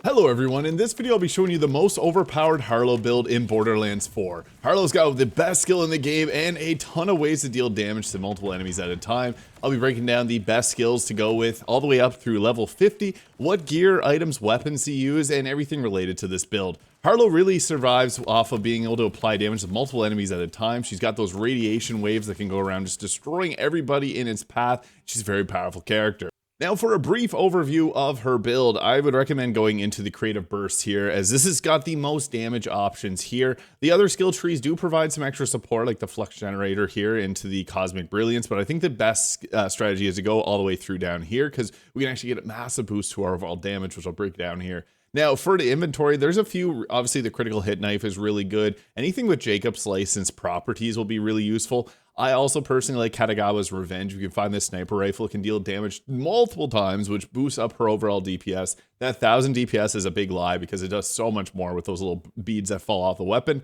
Hello everyone, in this video I'll be showing you the most overpowered Harlowe build in Borderlands 4. Harlowe's got the best skill in the game and a ton of ways to deal damage to multiple enemies at a time. I'll be breaking down the best skills to go with all the way up through level 50, what gear, items, weapons to use, and everything related to this build. Harlowe really survives off of being able to apply damage to multiple enemies at a time. She's got those radiation waves that can go around just destroying everybody in its path. She's a very powerful character. Now for a brief overview of her build, I would recommend going into the creative bursts here, as this has got the most damage options here. The other skill trees do provide some extra support, like the flux generator here into the cosmic brilliance, but I think the best strategy is to go all the way through down here, because we can actually get a massive boost to our overall damage, which I'll break down here. Now, for the inventory, there's a few. Obviously, the critical hit knife is really good. Anything with Jacob's licensed properties will be really useful. I also personally like Katagawa's Revenge. You can find this sniper rifle. It can deal damage multiple times, which boosts up her overall DPS. That 1000 DPS is a big lie because it does so much more with those little beads that fall off the weapon.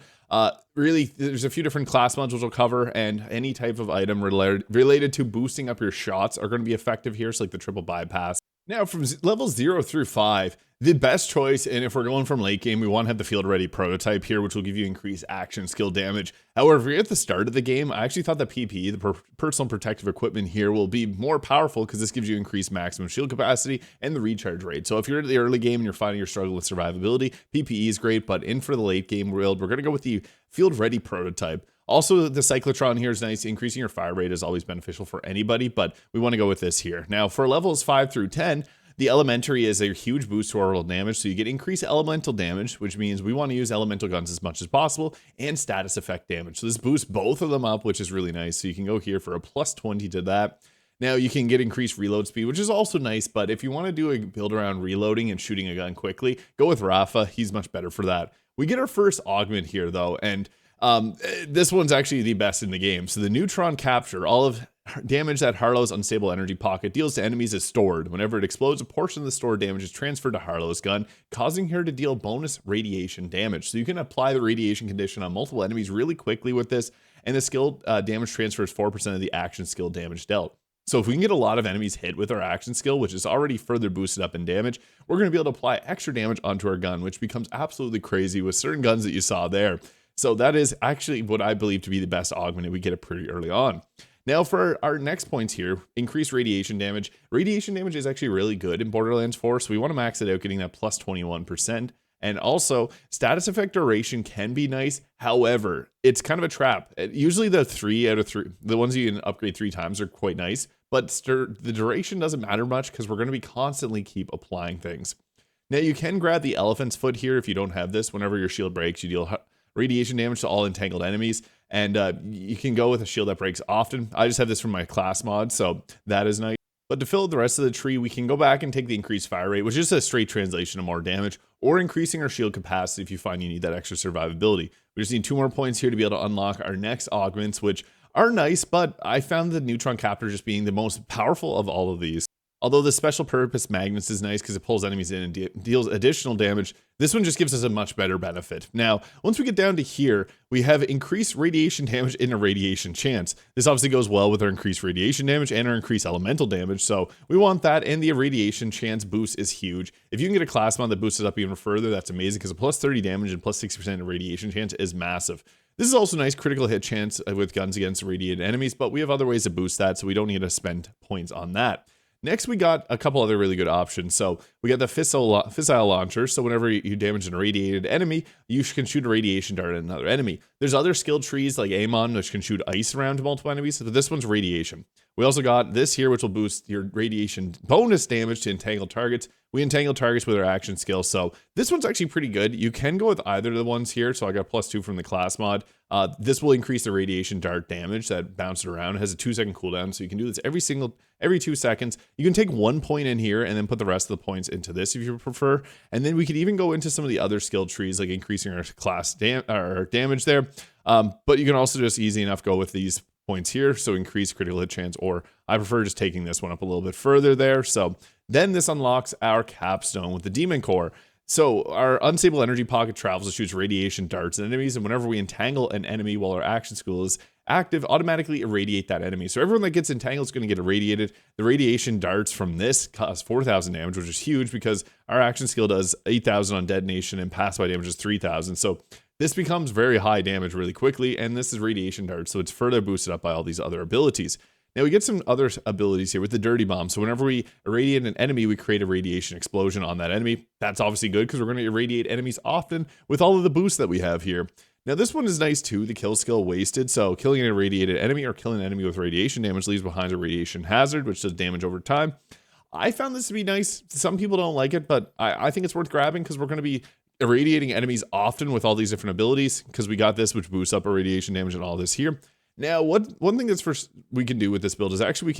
Really, there's a few different class mods which we'll cover, and any type of item related to boosting up your shots are going to be effective here, so like the triple bypass. Now, from level 0 through 5, the best choice, and if we're going from late game, we want to have the field ready prototype here, which will give you increased action skill damage. However, if you're at the start of the game, I actually thought that PPE, the personal protective equipment here, will be more powerful because this gives you increased maximum shield capacity and the recharge rate. So if you're at the early game and you're finding you're struggling with survivability, PPE is great, but in for the late game build, we're going to go with the field ready prototype. Also, the cyclotron here is nice. Increasing your fire rate is always beneficial for anybody, but we want to go with this here. Now, for levels 5 through 10, the elementary is a huge boost to our overall damage, so you get increased elemental damage, which means we want to use elemental guns as much as possible, and status effect damage. So this boosts both of them up, which is really nice. So you can go here for a plus 20 to that. Now you can get increased reload speed, which is also nice, but if you want to do a build around reloading and shooting a gun quickly, go with Rafa. He's much better for that. We get our first augment here though, and this one's actually the best in the game. So the neutron capture, all of damage that Harlowe's unstable energy pocket deals to enemies is stored. Whenever it explodes, a portion of the stored damage is transferred to Harlowe's gun, causing her to deal bonus radiation damage. So you can apply the radiation condition on multiple enemies really quickly with this, and the skill damage transfers 4% of the action skill damage dealt. So if we can get a lot of enemies hit with our action skill, which is already further boosted up in damage, we're going to be able to apply extra damage onto our gun, which becomes absolutely crazy with certain guns that you saw there. So that is actually what I believe to be the best augment, and we get it pretty early on. Now for our next points here, increased radiation damage. Radiation damage is actually really good in Borderlands 4, so we want to max it out, getting that plus 21%. And also, status effect duration can be nice. However, it's kind of a trap. Usually the 3 out of 3, the ones you can upgrade 3 times are quite nice, but the duration doesn't matter much because we're going to be constantly keep applying things. Now you can grab the elephant's foot here if you don't have this. Whenever your shield breaks, you deal radiation damage to all entangled enemies, and you can go with a shield that breaks often. I just have this from my class mod, so that is nice. But to fill out the rest of the tree, we can go back and take the increased fire rate, which is a straight translation of more damage, or increasing our shield capacity if you find you need that extra survivability. We just need 2 more points here to be able to unlock our next augments, which are nice, but I found the neutron capture just being the most powerful of all of these. Although the special purpose magnets is nice because it pulls enemies in and deals additional damage, this one just gives us a much better benefit. Now, once we get down to here, we have increased radiation damage and a radiation chance. This obviously goes well with our increased radiation damage and our increased elemental damage, so we want that, and the irradiation chance boost is huge. If you can get a class mod that boosts it up even further, that's amazing, because a plus 30 damage and plus 60% irradiation chance is massive. This is also nice critical hit chance with guns against irradiated enemies, but we have other ways to boost that, so we don't need to spend points on that. Next, we got a couple other really good options. So we got the fissile launcher. So whenever you damage an irradiated enemy, you can shoot a radiation dart at another enemy. There's other skill trees like Amon, which can shoot ice around multiple enemies. So this one's radiation. We also got this here, which will boost your radiation bonus damage to entangled targets. We entangle targets with our action skill. So this one's actually pretty good. You can go with either of the ones here. So I got plus 2 from the class mod. This will increase the radiation dart damage that bounces around. It has a 2-second cooldown. So you can do this every 2 seconds. You can take 1 point in here and then put the rest of the points into this if you prefer. And then we could even go into some of the other skill trees, like increasing our class damage there. But you can also just easy enough go with these points here. So increase critical hit chance, or I prefer just taking this one up a little bit further there. So then this unlocks our capstone with the demon core. So our unstable energy pocket travels and shoots radiation darts at enemies, and whenever we entangle an enemy while our action skill is active, automatically irradiate that enemy. So everyone that gets entangled is going to get irradiated. The radiation darts from this cause 4,000 damage, which is huge because our action skill does 8,000 on detonation and pass by damage is 3,000. So this becomes very high damage really quickly, and this is radiation darts, so it's further boosted up by all these other abilities. Now we get some other abilities here with the dirty bomb. So whenever we irradiate an enemy, we create a radiation explosion on that enemy. That's obviously good because we're going to irradiate enemies often with all of the boosts that we have here. Now this one is nice too, the kill skill wasted. So killing an irradiated enemy or killing an enemy with radiation damage leaves behind a radiation hazard, which does damage over time. I found this to be nice. Some people don't like it, but I think it's worth grabbing because we're going to be irradiating enemies often with all these different abilities because we got this, which boosts up irradiation damage and all this here. Now, one thing we can do with this build is actually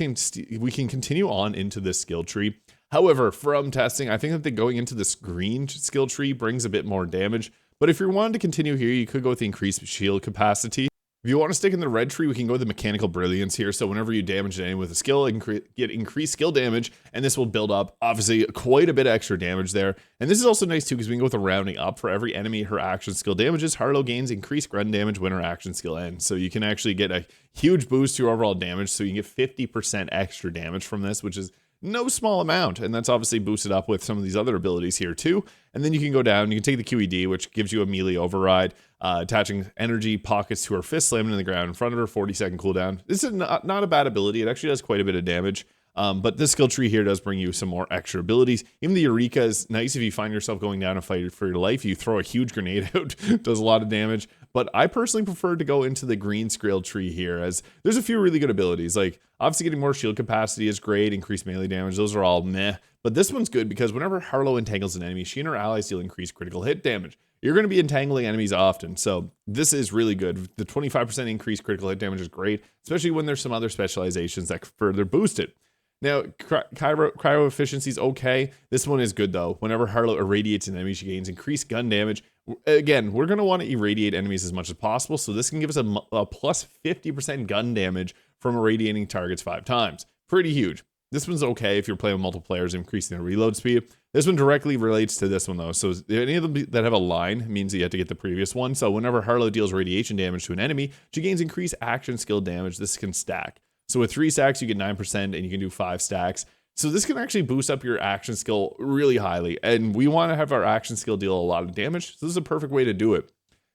we can continue on into this skill tree. However, from testing, I think that going into this green skill tree brings a bit more damage. But if you're wanting to continue here, you could go with the increased shield capacity. If you want to stick in the red tree, we can go with the mechanical brilliance here. So whenever you damage an enemy with a skill, you can get increased skill damage, and this will build up, obviously, quite a bit of extra damage there. And this is also nice too, because we can go with a rounding up. For every enemy her action skill damages, Harlowe gains increased grunt damage when her action skill ends. So you can actually get a huge boost to your overall damage. So you can get 50% extra damage from this, which is no small amount, and that's obviously boosted up with some of these other abilities here too. And then you can go down, you can take the QED, which gives you a melee override, attaching energy pockets to her fist, slamming in the ground in front of her, 40-second cooldown. This is not a bad ability. It actually does quite a bit of damage. But this skill tree here does bring you some more extra abilities. Even the Eureka is nice if you find yourself going down and fight for your life. You throw a huge grenade out, does a lot of damage. But I personally prefer to go into the green skill tree here, as there's a few really good abilities. Like, obviously getting more shield capacity is great, increased melee damage, those are all meh. But this one's good because whenever Harlowe entangles an enemy, she and her allies deal increased critical hit damage. You're going to be entangling enemies often, so this is really good. The 25% increased critical hit damage is great, especially when there's some other specializations that further boost it. Now, cryo efficiency is okay. This one is good, though. Whenever Harlowe irradiates an enemy, she gains increased gun damage. Again, we're going to want to irradiate enemies as much as possible, so this can give us a plus 50% gun damage from irradiating targets 5 times. Pretty huge. This one's okay if you're playing with multiple players, increasing the reload speed. This one directly relates to this one, though. So any of them that have a line means that you have to get the previous one. So whenever Harlowe deals radiation damage to an enemy, she gains increased action skill damage. This can stack. So with 3 stacks, you get 9%, and you can do 5 stacks. So this can actually boost up your action skill really highly. And we want to have our action skill deal a lot of damage. So this is a perfect way to do it.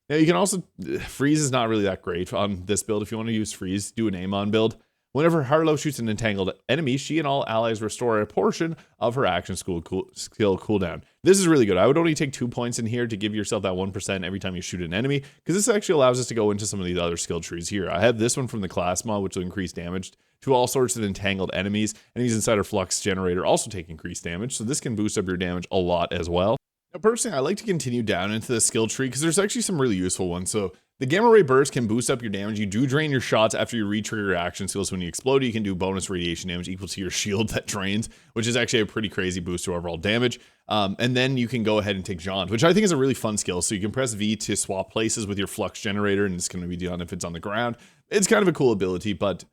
Now, you can also, freeze is not really that great on this build. If you want to use freeze, do an aim-on build. Whenever Harlowe shoots an entangled enemy, she and all allies restore a portion of her action skill cooldown. This is really good. I would only take 2 points in here to give yourself that 1% every time you shoot an enemy, because this actually allows us to go into some of these other skill trees here. I have this one from the class mod, which will increase damage to all sorts of entangled enemies. Enemies inside our flux generator also take increased damage, so this can boost up your damage a lot as well. Now, personally, I like to continue down into the skill tree because there's actually some really useful ones. So the gamma ray burst can boost up your damage. You do drain your shots after you re-trigger your action skills. When you explode, you can do bonus radiation damage equal to your shield that drains, which is actually a pretty crazy boost to overall damage. And then you can go ahead and take Jaunt, which I think is a really fun skill. So you can press V to swap places with your flux generator, and it's going to be done if it's on the ground. It's kind of a cool ability, but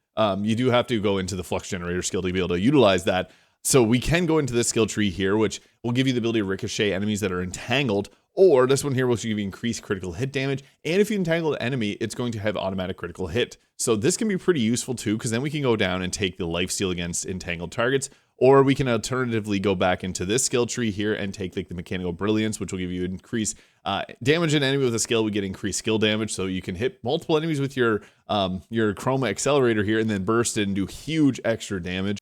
you do have to go into the flux generator skill to be able to utilize that. So we can go into this skill tree here, which will give you the ability to ricochet enemies that are entangled, or this one here will give you increased critical hit damage. And if you entangle an enemy, it's going to have automatic critical hit. So this can be pretty useful too, because then we can go down and take the lifesteal against entangled targets, or we can alternatively go back into this skill tree here and take like the mechanical brilliance, which will give you increased damage an enemy with a skill. We get increased skill damage, so you can hit multiple enemies with your chroma accelerator here and then burst it and do huge extra damage.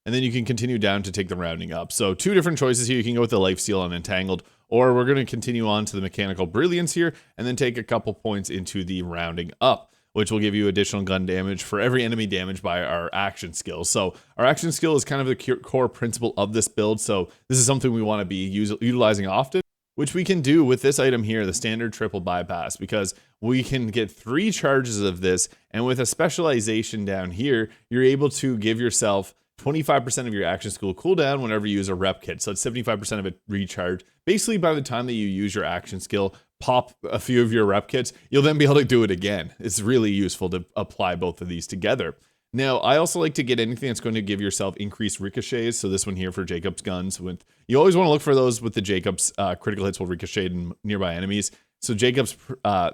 And then you can continue down to take the rounding up. So 2 different choices here. You can go with the lifesteal on entangled, or we're going to continue on to the mechanical brilliance here and then take a couple points into the rounding up, which will give you additional gun damage for every enemy damaged by our action skill. So our action skill is kind of the core principle of this build. So this is something we want to be utilizing often, which we can do with this item here, the standard triple bypass, because we can get 3 charges of this. And with a specialization down here, you're able to give yourself 25% of your action skill cooldown whenever you use a rep kit. So it's 75% of it recharged. Basically, by the time that you use your action skill, pop a few of your rep kits, you'll then be able to do it again. It's really useful to apply both of these together. Now, I also like to get anything that's going to give yourself increased ricochets. So this one here for Jacob's guns. You always want to look for those with the Jacob's critical hits will ricochet in nearby enemies. So Jacob's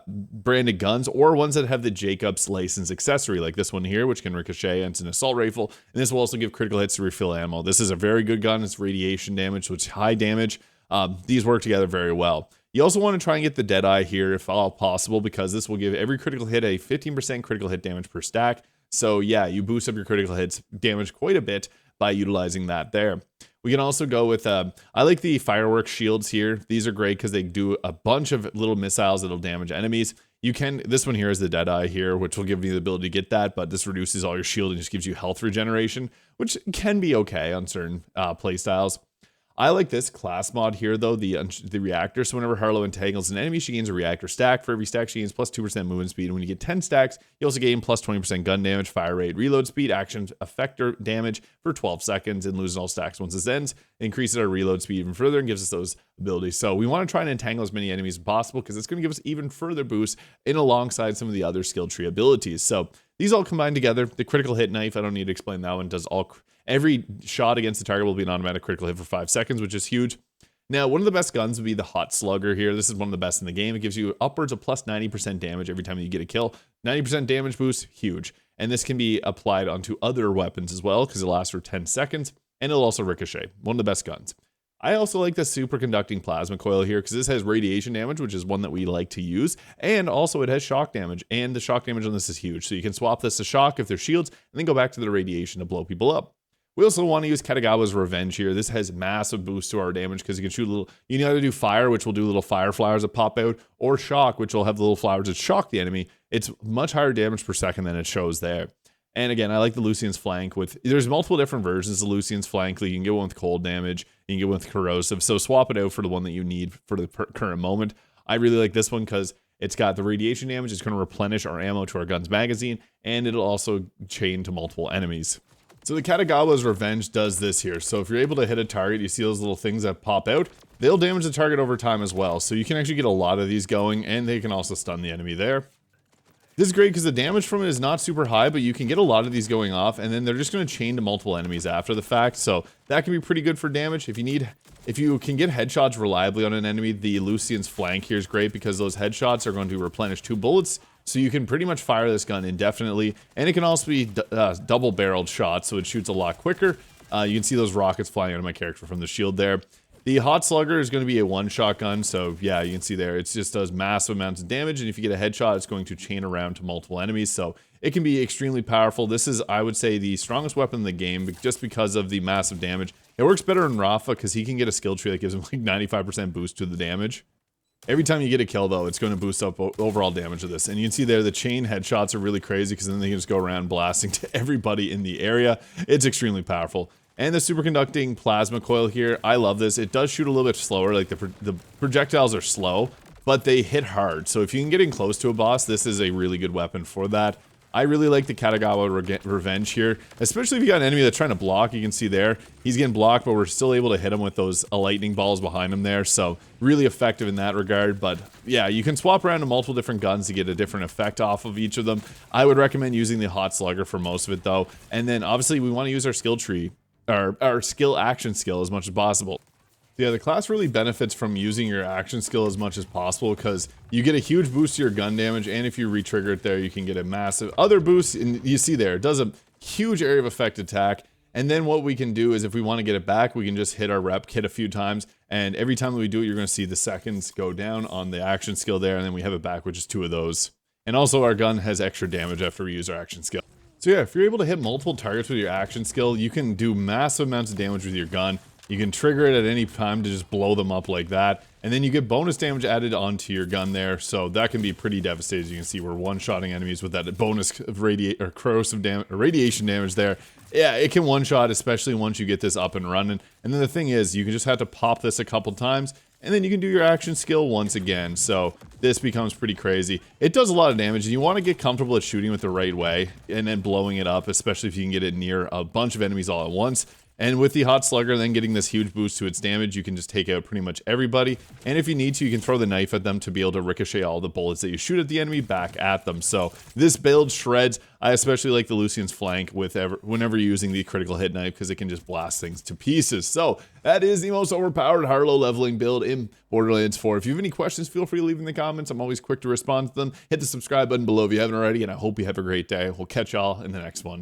branded guns, or ones that have the Jacob's license accessory, like this one here, which can ricochet, and it's an assault rifle. And this will also give critical hits to refill ammo. This is a very good gun. It's radiation damage, so it's high damage. These work together very well. You also want to try and get the Deadeye here if all possible, because this will give every critical hit a 15% critical hit damage per stack. So yeah, you boost up your critical hits damage quite a bit by utilizing that there. We can also go with, I like the fireworks shields here. These are great because they do a bunch of little missiles that'll damage enemies. This one here is the Deadeye here, which will give you the ability to get that, but this reduces all your shield and just gives you health regeneration, which can be okay on certain playstyles. I like this class mod here, though, the reactor. So whenever Harlowe entangles an enemy, she gains a reactor stack. For every stack, she gains plus 2% movement speed. And when you get 10 stacks, you also gain plus 20% gun damage, fire rate, reload speed, action effector damage for 12 seconds, and loses all stacks once this ends. It increases our reload speed even further and gives us those abilities. So we want to try and entangle as many enemies as possible, because it's going to give us even further boost in alongside some of the other skill tree abilities. So these all combine together. The critical hit knife, I don't need to explain that one, does every shot against the target will be an automatic critical hit for 5 seconds, which is huge. Now, one of the best guns would be the Hot Slugger here. This is one of the best in the game. It gives you upwards of plus 90% damage every time you get a kill. 90% damage boost, huge. And this can be applied onto other weapons as well, because it lasts for 10 seconds, and it'll also ricochet. One of the best guns. I also like the superconducting plasma coil here, because this has radiation damage, which is one that we like to use, and also it has shock damage, and the shock damage on this is huge. So you can swap this to shock if they're shields, and then go back to the radiation to blow people up. We also want to use Katagawa's Revenge here. This has massive boost to our damage, because you can shoot you can either do fire, which will do little fire flowers that pop out, or shock, which will have the little flowers that shock the enemy. It's much higher damage per second than it shows there. And again, I like the Lucian's Flank there's multiple different versions of Lucian's Flank. You can get one with cold damage, you can get one with corrosive. So swap it out for the one that you need for the current moment. I really like this one because it's got the radiation damage. It's going to replenish our ammo to our gun's magazine, and it'll also chain to multiple enemies. So the Katagawa's Revenge does this here. So if you're able to hit a target, you see those little things that pop out, they'll damage the target over time as well. So you can actually get a lot of these going, and they can also stun the enemy there. This is great because the damage from it is not super high, but you can get a lot of these going off, and then they're just going to chain to multiple enemies after the fact. So that can be pretty good for damage. If you can get headshots reliably on an enemy, the Lucian's Flank here is great, because those headshots are going to replenish 2 bullets. So you can pretty much fire this gun indefinitely, and it can also be double-barreled shots, so it shoots a lot quicker. You can see those rockets flying out of my character from the shield there. The Hot Slugger is going to be a one-shot gun, so yeah, you can see there, it just does massive amounts of damage, and if you get a headshot, it's going to chain around to multiple enemies, so it can be extremely powerful. This is, I would say, the strongest weapon in the game, just because of the massive damage. It works better in Rafa, because he can get a skill tree that gives him like 95% boost to the damage. Every time you get a kill, though, it's going to boost up overall damage of this. And you can see there, the chain headshots are really crazy, because then they can just go around blasting to everybody in the area. It's extremely powerful. And the superconducting plasma coil here, I love this. It does shoot a little bit slower, like the projectiles are slow, but they hit hard. So if you can get in close to a boss, this is a really good weapon for that. I really like the Katagawa Revenge here, especially if you got an enemy that's trying to block. You can see there, he's getting blocked, but we're still able to hit him with those lightning balls behind him there. So really effective in that regard. But yeah, you can swap around to multiple different guns to get a different effect off of each of them. I would recommend using the Hot Slugger for most of it, though. And then obviously we want to use our skill tree, our skill action skill, as much as possible. Yeah, the class really benefits from using your action skill as much as possible, because you get a huge boost to your gun damage, and if you re-trigger it there, you can get a massive other boost. And you see there, it does a huge area of effect attack. And then what we can do is, if we want to get it back, we can just hit our rep kit a few times, and every time that we do it, you're going to see the seconds go down on the action skill there, and then we have it back with just 2 of those. And also our gun has extra damage after we use our action skill. So yeah, if you're able to hit multiple targets with your action skill, you can do massive amounts of damage with your gun. You can trigger it at any time to just blow them up like that. And then you get bonus damage added onto your gun there. So that can be pretty devastating. As you can see, we're one-shotting enemies with that bonus of corrosive damage, or radiation damage there. Yeah, it can one-shot, especially once you get this up and running. And then the thing is, you can just have to pop this a couple times, and then you can do your action skill once again. So this becomes pretty crazy. It does a lot of damage, and you want to get comfortable at shooting it the right way, and then blowing it up, especially if you can get it near a bunch of enemies all at once. And with the Hot Slugger then getting this huge boost to its damage, you can just take out pretty much everybody. And if you need to, you can throw the knife at them to be able to ricochet all the bullets that you shoot at the enemy back at them. So this build shreds. I especially like the Lucian's flank whenever you're using the critical hit knife, because it can just blast things to pieces. So that is the most overpowered Harlowe leveling build in Borderlands 4. If you have any questions, feel free to leave in the comments. I'm always quick to respond to them. Hit the subscribe button below if you haven't already, and I hope you have a great day. We'll catch y'all in the next one.